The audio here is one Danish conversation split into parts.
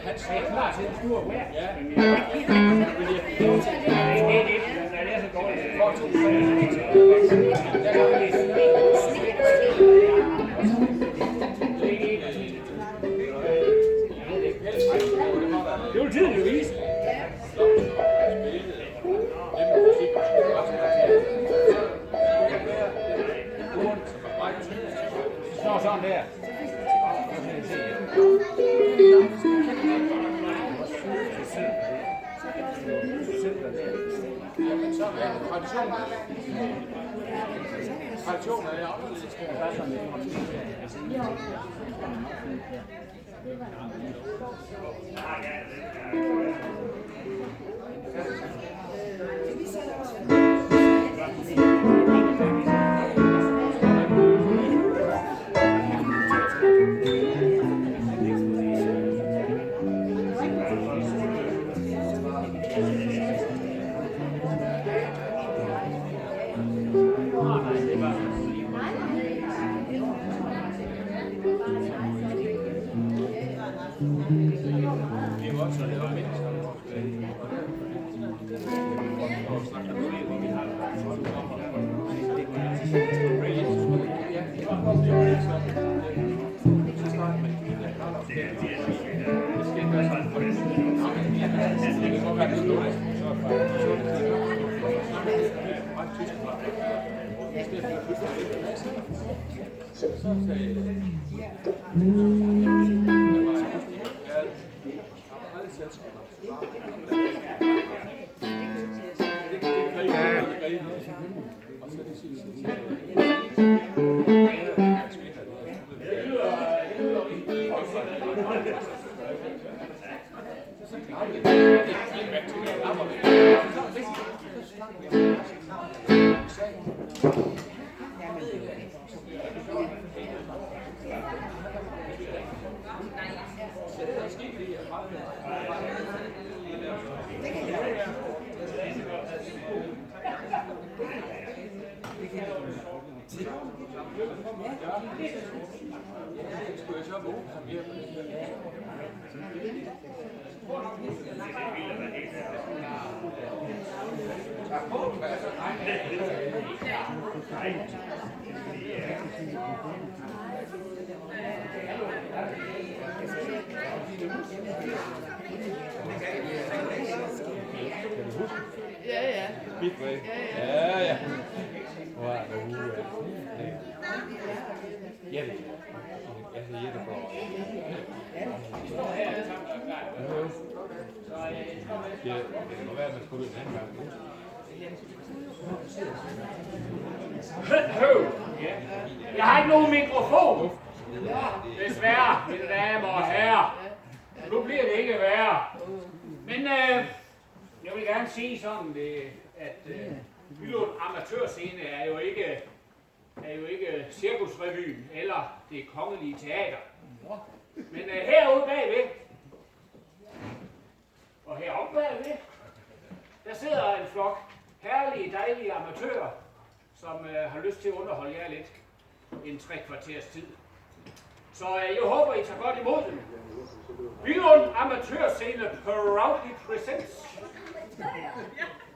Han sagde klar til den store hver. Ja, men det vil tiden jo vise. Så sådan der. Tradition er anderledes. Ja. Ja. Hvor er det ude? Ja, det er Jetteborg. Ja, det kan være, at man skulle ud en anden gang. Jeg har ikke nogen mikrofon. Desværre, mine damer og herrer. Nu bliver det ikke værre. Men jeg vil gerne sige sådan, at Billund Amatørscene er jo ikke Cirkusrevyen eller Det Kongelige Teater. Men herude bagved, og heroppe bagved, der sidder en flok herlige, dejlige amatører, som har lyst til at underholde jer lidt en 3 kvarters tid. Så jeg håber, I tager godt imod dem. Billund Amatørscene proudly presents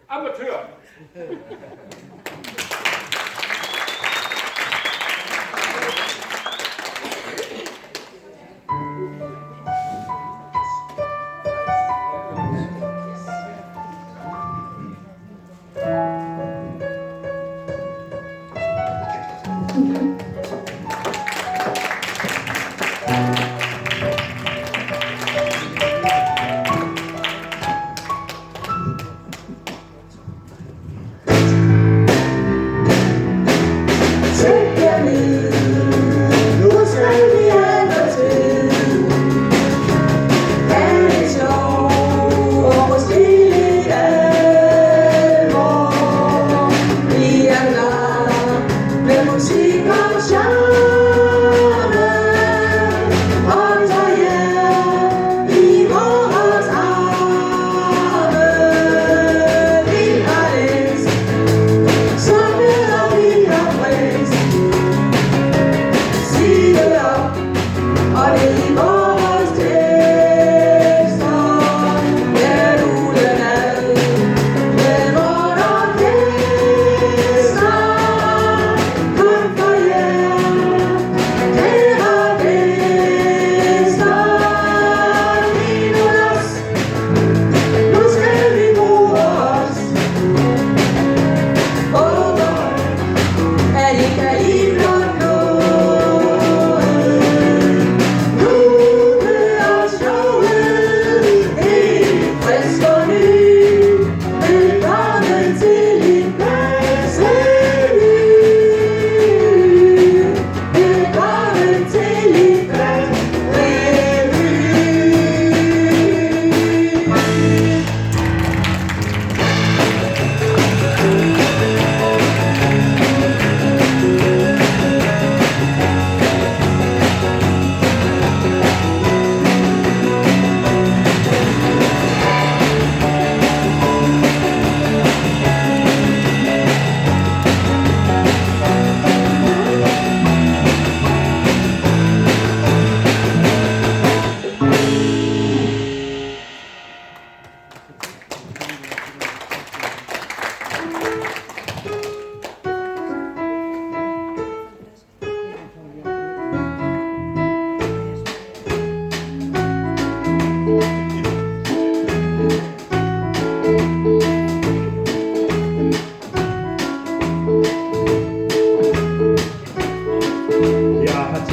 Amatøren.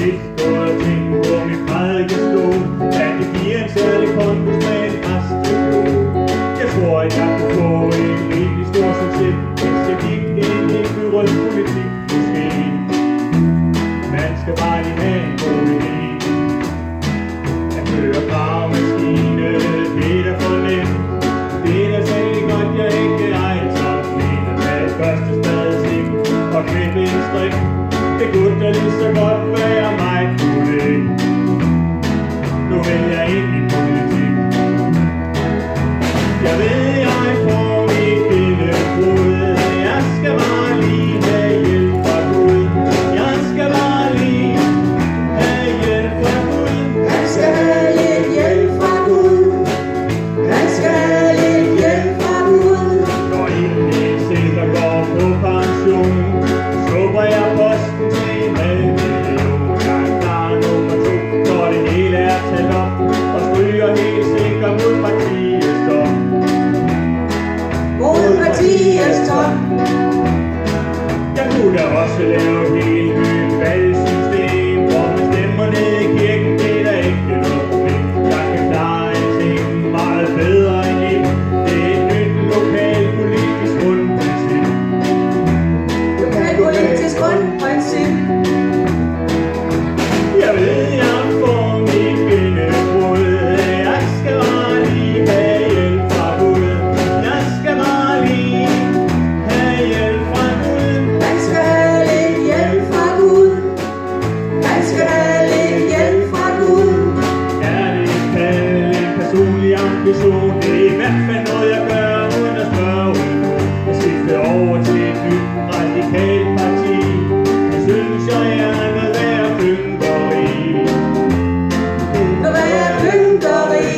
sidst gået og tænkt på min prædikestol, at det giver en særlig pondus med en præstekjole. Jeg tror, at jeg kunne få en rimelig stor succes, hvis jeg gik ind i byrådspolitik. Måske man skal bare lige have en god idé. At køre gravemaskine, det er da for nemt. Det er da særlig godt, jeg ikke ejer sammen. At tage et første spadestik og klippe en strik. Det kunne da lige så godt være mig, kunne det ikke. Nu vil jeg ind i politik. Jeg ved, jeg får mit gennembrud. Jeg skal bare lige have hjælp fra Gud. Jeg skal bare lige have hjælp fra Gud. Han skal have lidt hjælp fra Gud. Han skal have lidt hjælp fra Gud. Når en sikker går på pension, skubber jeg posten til en halv million. Jeg er klar nummer 2, når det hele er talt op, og stryger helt sikkert mod partiets top. Mod partiets top. Jeg kunne da også lave et helt nyt valgsystem, hvor man stemmer ned i kirken, det er da ikke noget problem. Jeg kan klare alting meget bedre end I. Det er et nyt lokalpolitisk grundprincip. Lokalpolitisk grundprincip. Jeg ved, jeg får mit gennembrud. Jeg skal bare lige have hjælp fra Gud. Jeg skal bare lige have hjælp fra Gud. Han skal have lidt hjælp fra Gud. Han skal have lidt hjælp fra Gud. Er det kaldt en personlig ambition? Det er i hvert fald noget, jeg gør uden at spørge. Jeg skifter over til et nyt radikalt parti. Det synes jeg er noget værd pynteri. Noget værd pynteri.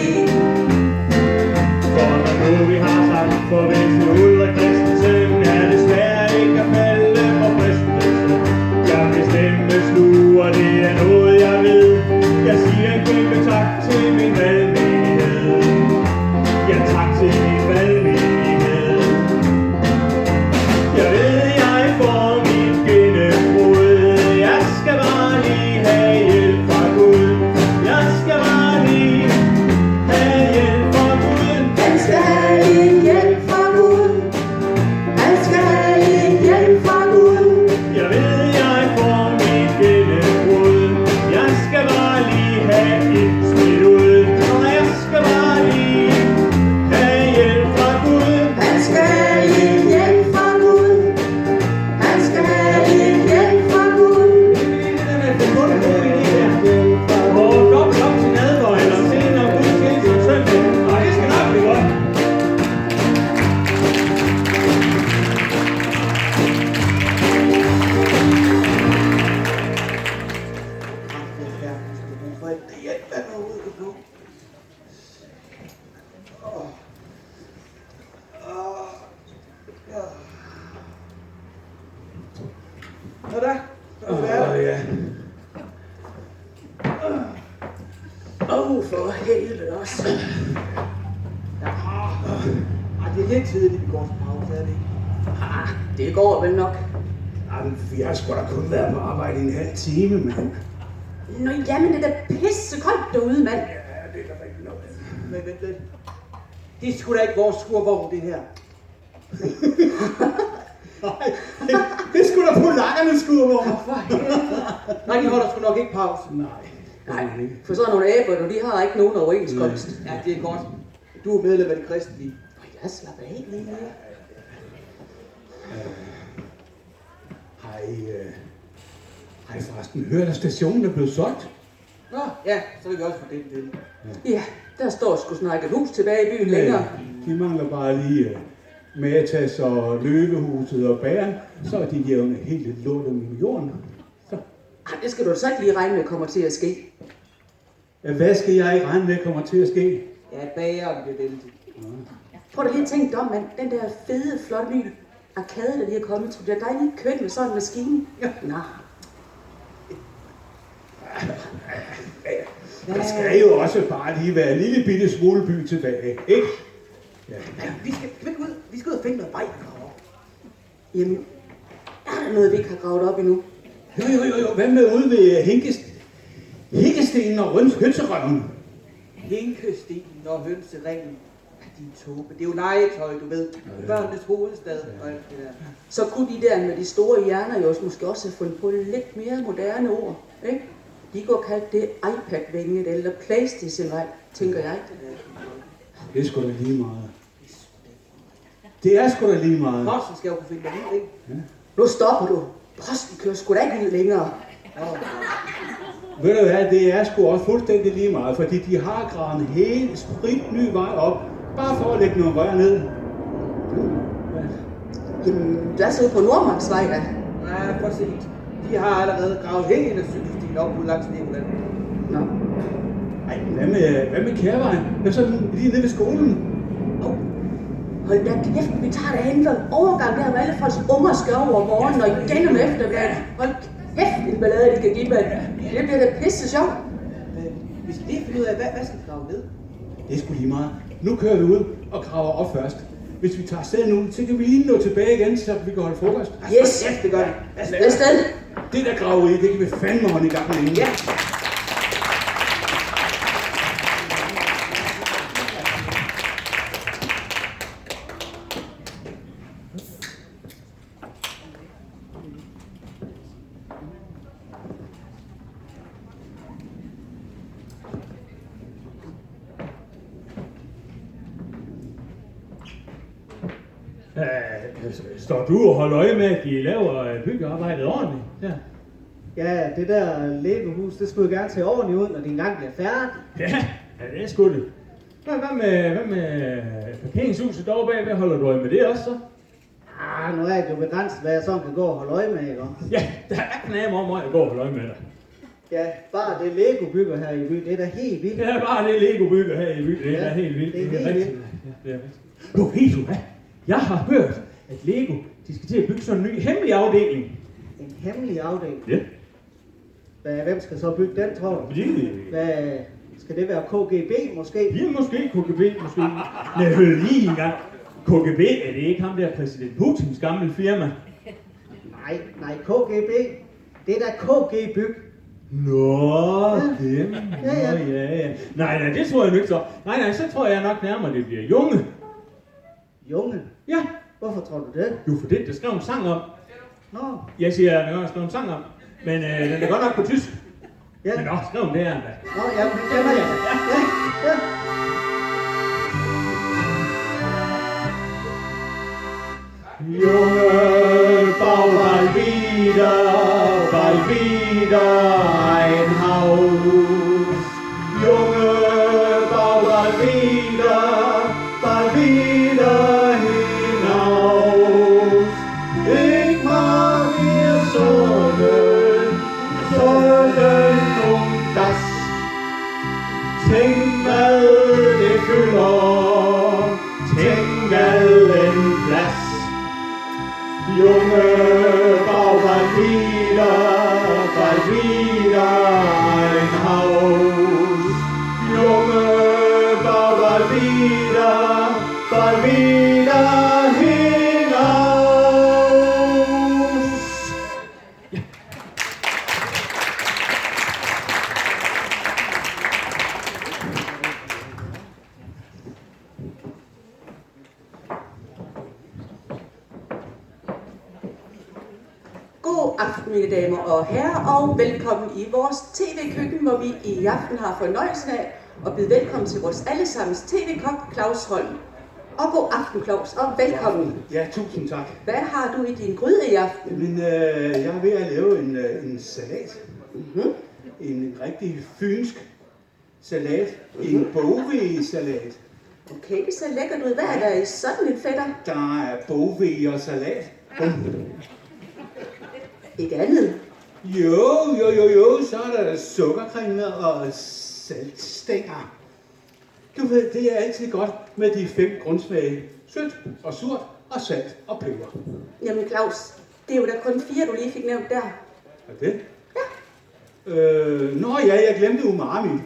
For når nu vi har sagt farvel til Ulrik Christensen, er det svært ikke at falde for fristelsen. Jeg vil stemme slu, og det er noget jeg ved. Jeg siger en kæmpe tak til min valgmenighed. Ja, tak til min valgmenighed. Jeg ved, jeg får mit gennembrud. Jeg skal bare lige have hjælp fra Gud. Jeg skal bare lige have hjælp fra Gud. Han skal have lidt hjælp fra Gud. Han skal have lidt hjælp fra Gud. Jeg ved, jeg får mit gennembrud. Jeg skal bare lige have et smidt ud. Og jeg skal bare lige have hjælp fra Gud. Han skal have lidt hjælp fra Gud. Han skal have lidt hjælp fra Gud. Og dobbelt op til nadver eller senere gudstjeneste om søndag. Og det skal nok blive godt. Nå da, så er vi færdige. For helvede også. Det er lidt tidligt, vi går til pause, er det ikke? Det går vel nok. Jamen, vi har sgu da kun været på arbejde i en halv time, mand. Nå jamen, det er da pissekoldt derude, mand. Ja, det er da rigtig nok. Men vent lidt. Det er sgu da ikke vores skurvogn, det her. Nej, det er sgu da polakkernes skurvogn. Nej, de holder sgu nok ikke pause. Nej, for sådan nogle æber, de har ikke nogen overenskomst. Ja, det er godt. Du er medlem af det kristelige. Jeg slapper af lige nu. Har I forresten hørt, at stationen er blevet solgt? Nå, ja, så vil vi også få den del. Ja, der står sgu snart et hus tilbage i byen længere. De mangler bare lige Matas og Løvehuset og Bæren, så er de jævne helt lidt lort om jorden. Så. Det skal du så ikke lige regne med kommer til at ske. Hvad skal jeg ikke regne med kommer til at ske? Ja, bageren bliver væltet. Prøv da lige at tænke dig om, mand. Den der fede, flotte ny arkade, der lige er kommet. Det bliver dejligt kønt med sådan en maskine. Nå. Der skal jo også bare lige være en lille bitte smule by tilbage, ikke? Ja. Vi skal ikke ud. Vi skal ud og finde noget vej. Jamen, er der noget, vi ikke har gravet op endnu? Jo. Hvad med ude ved Hikkestenen og hønserøven. Hinkestenen og hønseringen. De tåbe. Det er jo legetøj, du ved. Børnenes hovedstad og alt det der. Så kunne de der med de store hjerner jo måske også have fundet på lidt mere moderne ord, ikke? De kunne kalde det iPad-vinget eller PlayStation-vej, tænker jeg. Det er sgu da lige meget. Det er sgu da lige meget. Posten skal jo kunne finde dig ud, ikke? Ja. Nu stopper du. Posten kører sgu da ikke ud længere. Ved du hvad, det er sgu også fuldstændig lige meget, fordi de har gravet en helt spritny vej op, bare for at lægge nogle rør ned. Jamen, du er så ude på Nordmarksvej, da. Nej, for sent. De har allerede gravet helt ind af cykelstien op ud langs Legoland. Nå. Ej, hvad med Kærvejen? Hvad så lige nede ved skolen? Hold da kæft, vi tager det hen for overgang der, hvor alle folks unger skal over morgenen og igen om eftermiddagen. Hold kæft, en ballade, de kan give mig. Det bliver da pisse sjovt. Vi skal lige finde ud af, hvad skal vi grave ned? Det er sgu lige meget. Nu kører vi ud og graver op først. Hvis vi tager afsted nu, så kan vi lige nå tilbage igen, så vi kan holde frokost. Yes, det gør vi. Afsted. Det der graveri, det kan vi fandme holde i gang med inden. Ja. Står du og holder øje med, at de laver byggearbejdet ordentligt? Ja. Ja, det der Lego-hus, det skulle jo gerne se ordentligt ud, når det engang bliver færdigt. Ja, det er sgu det. Hvad med parkeringshuset derovre bag? Hvad holder du øje med det også så? Nu er det jo begrænset, hvad jeg sådan kan gå og holde øje med, ikke? Ja, der er knæmer om, at jeg går og holder øje med dig. Ja, bare det Lego bygger her i byen, det er da helt vildt. Ja, bare det Lego bygger her i byen, det er da helt vildt. Det er helt vildt. Ja, det er rigtigt. Nu ved du hvad? Jeg har hørt, at Lego, de skal til at bygge sådan en ny hemmelig afdeling. En hemmelig afdeling? Ja. Hvem skal så bygge den, tror du? Skal det være KGB måske? Ja, måske KGB, måske. Nej, hør lige en gang. KGB, er det ikke ham der præsident Putins gamle firma? Nej, KGB. Det er da KG Byg. Nå, dem. Ja. Nej, det tror jeg nu ikke så. Nej, så tror jeg nok nærmere, det bliver Junge. Junge? Ja. Hvorfor tror du det? Jo, for det, der skrev en sang om. Nå. Jeg siger, at der skrev en sang om. Men den er godt nok på tysk. Ja. Men også skrev den der. Nå, ja, det kender jeg. Ja. Junge, bau bald wieder ein Haus. Junge, bau bald wieder hinaus. Ich mag mir Sorgen um das. Tænk det fylder, tænk plads. Junge, bau bald wieder ein Haus. Junge, bau bald wieder hinaus. God aften, mine damer og herrer, og velkommen i vores tv-køkken, hvor vi i aften har fornøjelsen af at byde velkommen til vores allesammens tv-kok, Claus Holm. Og god aften, Claus, og velkommen. Ja, tusind tak. Hvad har du i din gryde i aften? Men jeg er ved at lave en salat. Mm-hmm. En rigtig fynsk salat. En bogvesalat. Okay, det ser lækkert ud. Hvad er der i sådan en fætter? Der er bogve og salat. Ikke andet. Jo, så er der sukkerkringler og saltstænger. Du ved, det er altid godt med de 5 grundsmage. Sødt og surt og salt og peber. Jamen Claus, det er jo da kun 4, du lige fik nævnt der. Er det? Ja. Jeg glemte umami.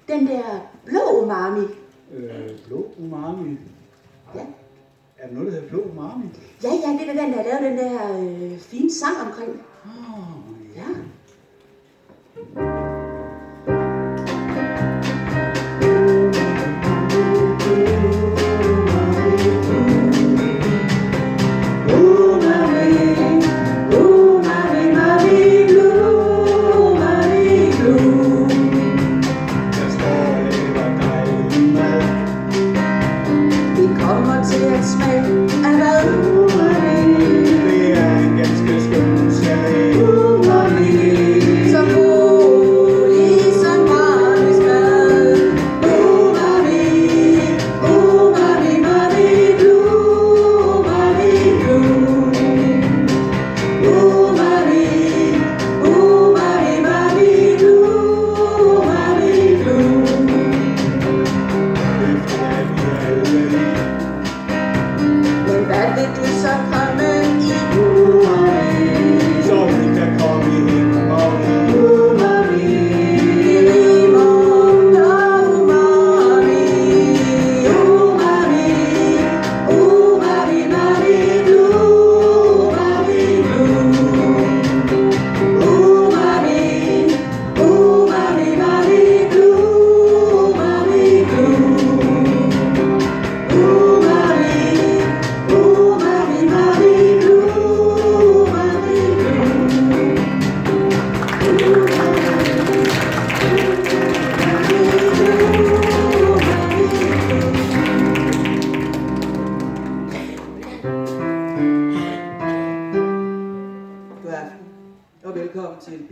Den der blå umami. Blå umami? Ja. Er der noget, der hedder blå umami? Ja, det er den, der har lavet den der fine sang omkring. Ja.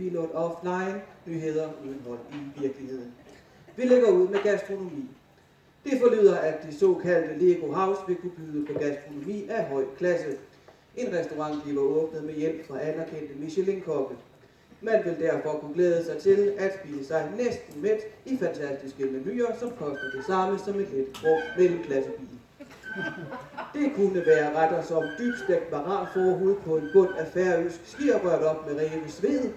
Billund Offline, nyheder uden hold i virkeligheden. Vi lægger ud med gastronomi. Det forlyder, at det såkaldte Lego House vil kunne byde på gastronomi af høj klasse. En restaurant bliver åbnet med hjælp fra anerkendte Michelin-kokke. Man vil derfor kunne glæde sig til at spise sig næsten mæt i fantastiske menuer, som koster det samme som et let brugt mellemklassebil. Det kunne være retter som dybstegt varanforhud på en bund af færøsk skier rørt op med revet sved,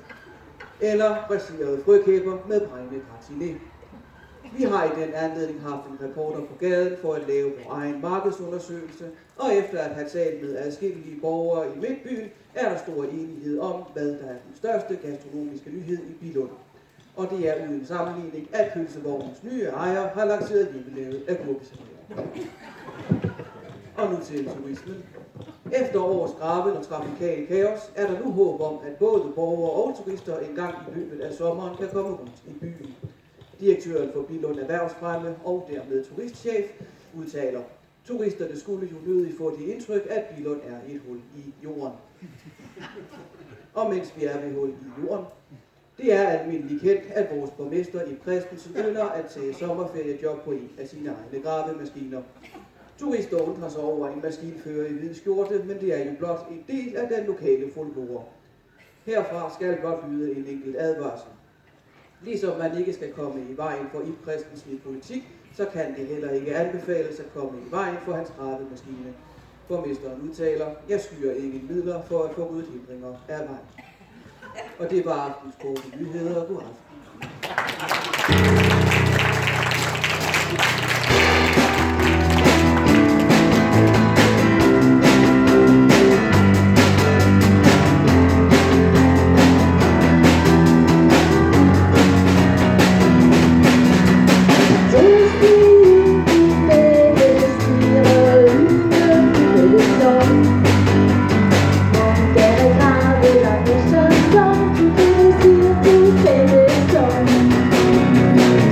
eller braserede frøkæber med brændende gratiné. Vi har i den anledning haft en reporter på gaden for at lave vores egen markedsundersøgelse, og efter at have talt med adskillige borgere i Midtbyen, er der stor enighed om, hvad der er den største gastronomiske nyhed i Billund. Og det er uden sammenligning, at pølsevognens nye ejer har lanceret hjemmelavet agurkesalat. Og nu til turismen. Efter års graven og trafikal kaos er der nu håb om, at både borgere og turister en gang i løbet af sommeren kan komme rundt i byen. Direktøren for Billund Erhvervsfremme og dermed turistchef udtaler: turisterne skulle jo nødig få det indtryk, at Billund er et hul i jorden. Og mens vi er ved hul i jorden, det er almindeligt kendt, at vores borgmester Ib Christensen ønsker at tage sommerferiejob på en af sine egne gravemaskiner. Turister undrer sig over en maskinfører i hvid skjorte, men det er jo blot en del af den lokale folklore. Herfra skal blot lyde en enkelt advarsel. Ligesom man ikke skal komme i vejen for Ib Christensen i politik, så kan det heller ikke anbefales at komme i vejen for hans gravemaskine. Borgmesteren udtaler: jeg skyer ingen midler for at få ryddet hindringer af vejen. Og det var aftens korte nyheder. God aften. Thank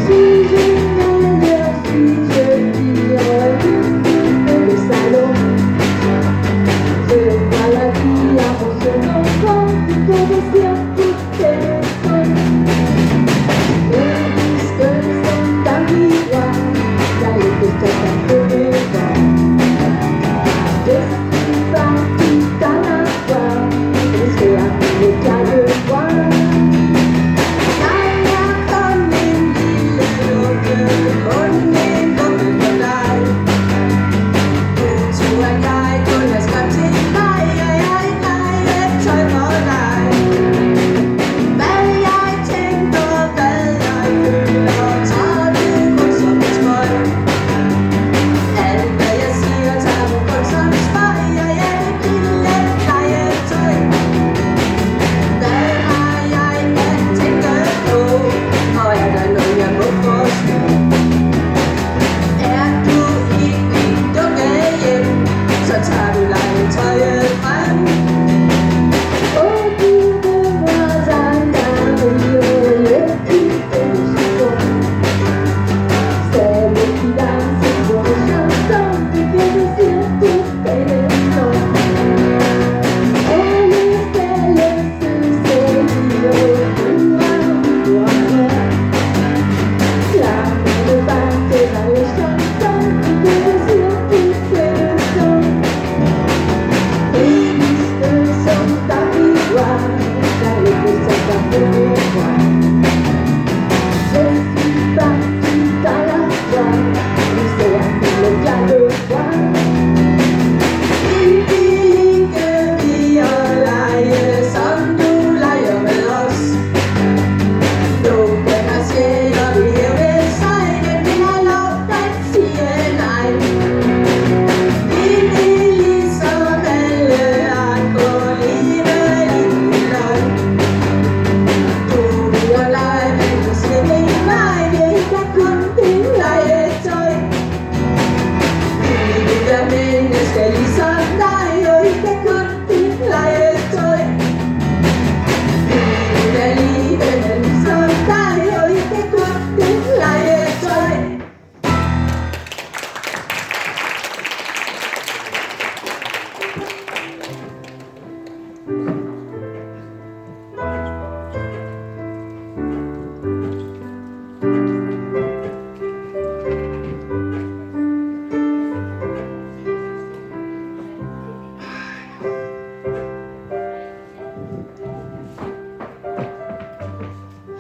you.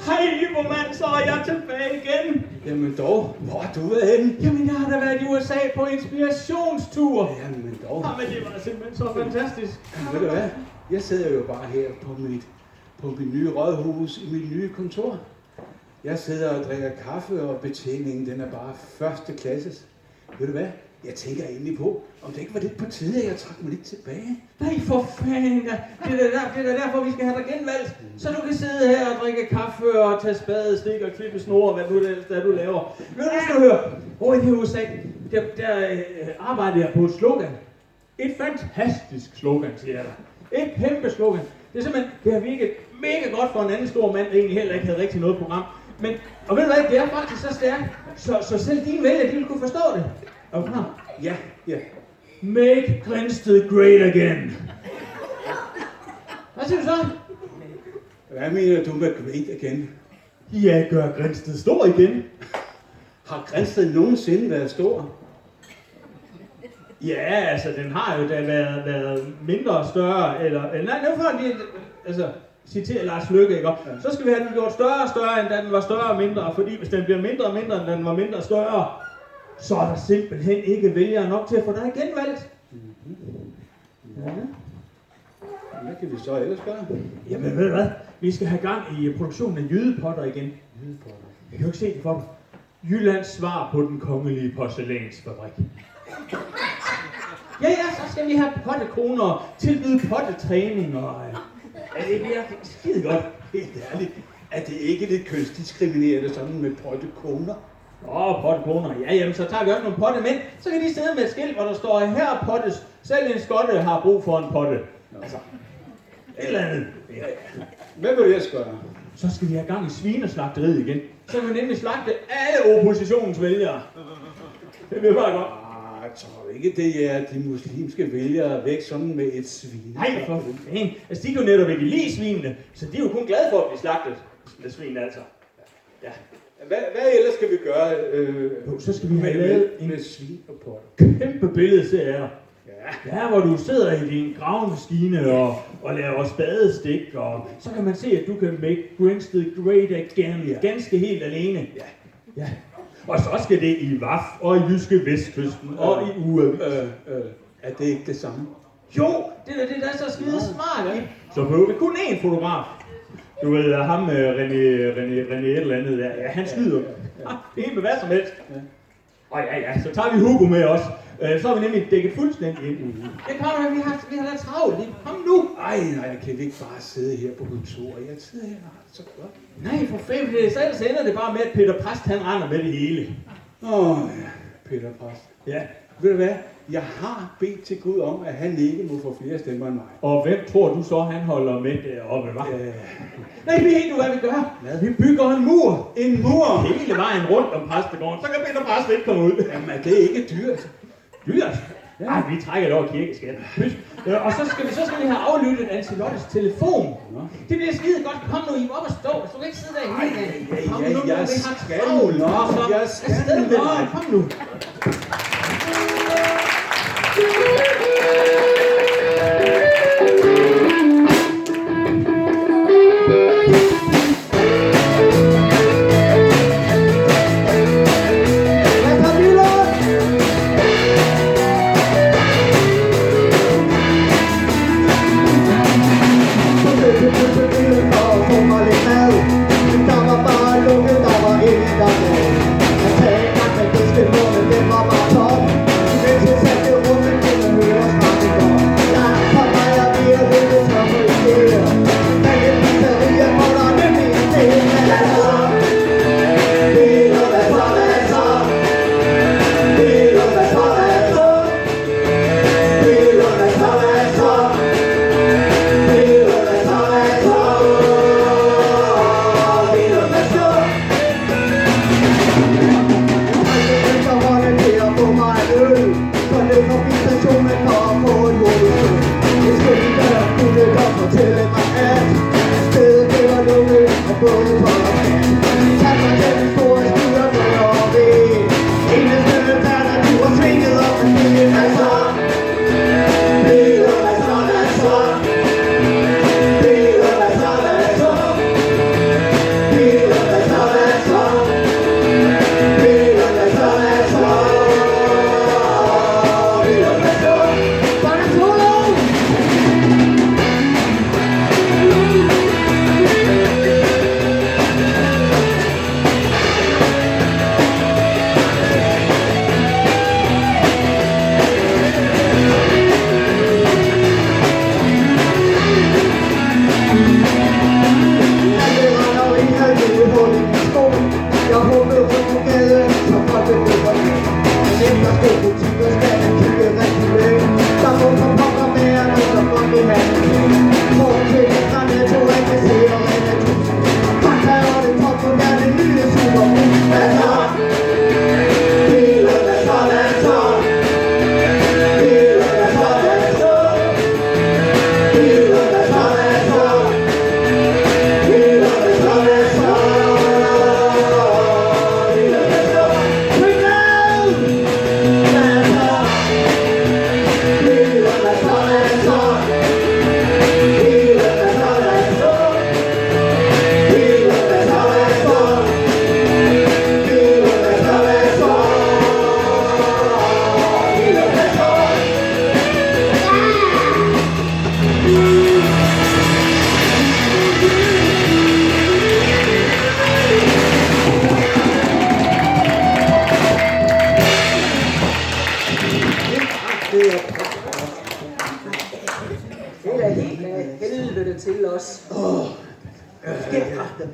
Hej, Ibo-mand, så er jeg tilbage igen. Jamen dog, hvor har du været henne? Jamen, jeg har da været i USA på inspirationstur. Jamen dog. Jamen, det var simpelthen så fantastisk. Ved du hvad? Jeg sidder jo bare her på mit nye rådhus i mit nye kontor. Jeg sidder og drikker kaffe, og betjeningen den er bare første klasses. Ved du hvad? Jeg tænker egentlig på, om det ikke var lidt på tide, at jeg trak mig lidt tilbage. Nej, for fanden da. Det er da derfor, vi skal have dig genvalgt. Så du kan sidde her og drikke kaffe og tage spadestik og klippe snore, hvad nu det er, du laver. Men nu skal du høre. Over i det her USA, der arbejder jeg på et slogan. Et fantastisk slogan, siger jeg dig. Et kæmpe slogan. Det er simpelthen, det har virket mega godt for en anden stor mand, der egentlig heller ikke havde rigtig noget program. Men, og ved du hvad, det er faktisk så stærkt, så selv dine vælger, de vil kunne forstå det. Er du klar? Ja. Make Grænsted great again. Hvad siger du så? Hvad mener du med great again? Ja, gør Grænsted stor igen. Har Grænsted nogensinde været stor? Ja, altså den har jo da været mindre større, eller nej, nu får de, altså, citere Lars Løkke, ikke? Ja. Så skal vi have den gjort større og større, end da den var større og mindre, fordi hvis den bliver mindre og mindre, end den var mindre og større, så er der simpelthen ikke vælgere nok til at få dig genvalgt. Ja. Hvad kan vi så ellers gøre? Jamen ved du hvad? Vi skal have gang i produktionen af jydepotter igen. Jeg kan jo ikke se det for dig. Jyllands svar på den kongelige porcelænsfabrik. Ja, så skal vi have pottekoner, tilbyde pottetræning og... Ja, det bliver skide godt. Helt ærligt. Er det ikke lidt kønsdiskriminerende sådan med pottekoner? Pottekoner. Ja, jamen så tager vi også nogle pottemænd. Så kan de sidde med et skilt, hvor der står, her pottes. Selv en skotte har brug for en potte. Altså, et eller andet. Ja. Hvad vil du ellers gøre? Så skal vi have gang i svineslagteriet igen. Så kan vi nemlig slagte alle oppositionens vælgere. Det bliver bare godt. Jeg tror ikke, det er de muslimske vælgere væk sådan med et svin. Nej, for fanden. Altså, de kan jo netop ikke lide svinene, så de er jo kun glade for at blive slagtet med svin, altså. Ja. Hvad ellers skal vi gøre? Så skal vi have lavet med svin og potter. Kæmpe billede, ser jeg. Ja, hvor du sidder i din gravemaskine og laver spadestik, og så kan man se, at du kan make Grænsted great again, ganske helt alene. Ja. Og så skal det i VAF og i Jyske Vestkysten og i Ugeavis. Er det ikke det samme? Jo, det der er så skide smart, ikke? Så behøver vi kun én fotograf. Du ved, ham René et eller andet der. Ja, han skyder. Det er med hvad som helst. Og ja, så tager vi Hugo med os. Så har vi nemlig dækket fuldstændig ind. Det kommer, vi har da travlt. Kom nu. Nej, kan vi ikke bare sidde her på kontoret? Jeg sidder her og har det så godt. Nej, for fanden, så ender det bare med, at Peter Præst, han render med det hele. Ja, Peter Præst. Ja. Ved du hvad? Jeg har bedt til Gud om, at han ikke må få flere stemmer end mig. Og hvem tror du så, han holder med deroppe, hva'? Nej, ved du, hvad vi gør? Vi bygger en mur. En mur? Hele vejen rundt om præstegården, så kan Peter Præst ikke komme ud. Jamen, er det ikke dyrt? Dyrt? Ja. Ej, vi trækker det over kirkeskatten. Og så skal vi have aflyttet Ancelottes telefon. Det bliver skide godt. Kom nu, I op og stå. Så du kan ikke sidde derinde. Jeg skal nok. Kom nu. Yeah.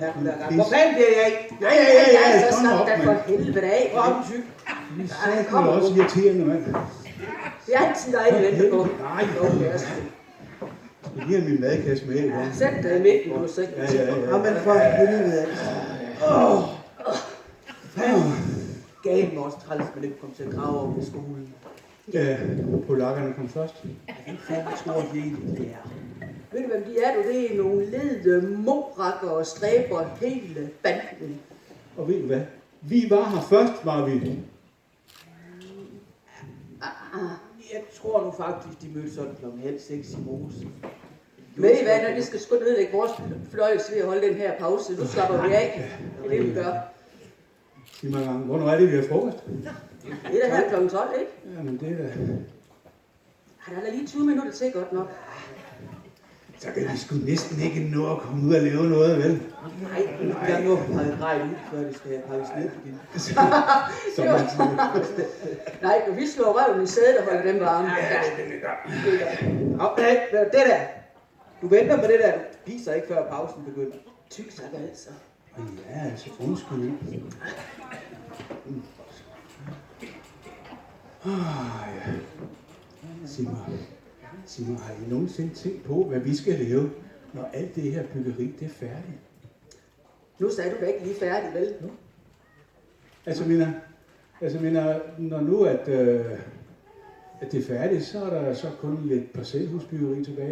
her hver gang. Hvor fanden bliver jeg ikke? Ja, så kom slap op, da for mand. helvede af. Hvor er den tyk? Vi sagde, det er også irriterende, mand. Det er altid dig, vi venter på. Nej, Jo, det er sgu. jeg giver min madkasse med, ikke? Sæt dig i midten, du er sikker. Jamen for helvede altså. Gav mig også træls, men ikke kom til at grave op i skolen. Ja, polakkerne kom først. Hvem fanden tror de egentlig, det er? Ved du, hvem de er? Det er nogle lede morakker og stræber hele banden. Og ved du hvad? Vi var her først, var vi. Jeg tror nu faktisk, de mødte sådan kl. 5:30 i morges. Men I hvad, når vi skal sgu nedlægge vores fløjelse ved at holde den her pause, nu slapper vi af. Det er det, vi gør. Sig mig gang, hvornår er det, vi har frokost? Det er da her kl. 12, ikke? Jamen, det er da... Ej, der er da lige 20 minutter til, godt nok. Så kan vi sgu næsten ikke nå at komme ud og lave noget, vel? Nej, jeg nu har pakket grej ud, før det skal pakkes ned igen. Som man siger. Nej, vi slår røven i sædet og holder dem varme. Ja, Det der. Du venter med det der. Du spiser ikke før pausen begynder. tyk sig altså. Ja, altså, undskyld. Ja. Sig mig, har I nogensinde tænkt på, hvad vi skal lave, når alt det her byggeri, det er færdigt? Nu sagde du da ikke lige færdig, vel? Altså, mener, når nu at det er færdigt, så er der så kun lidt parcelhusbyggeri tilbage.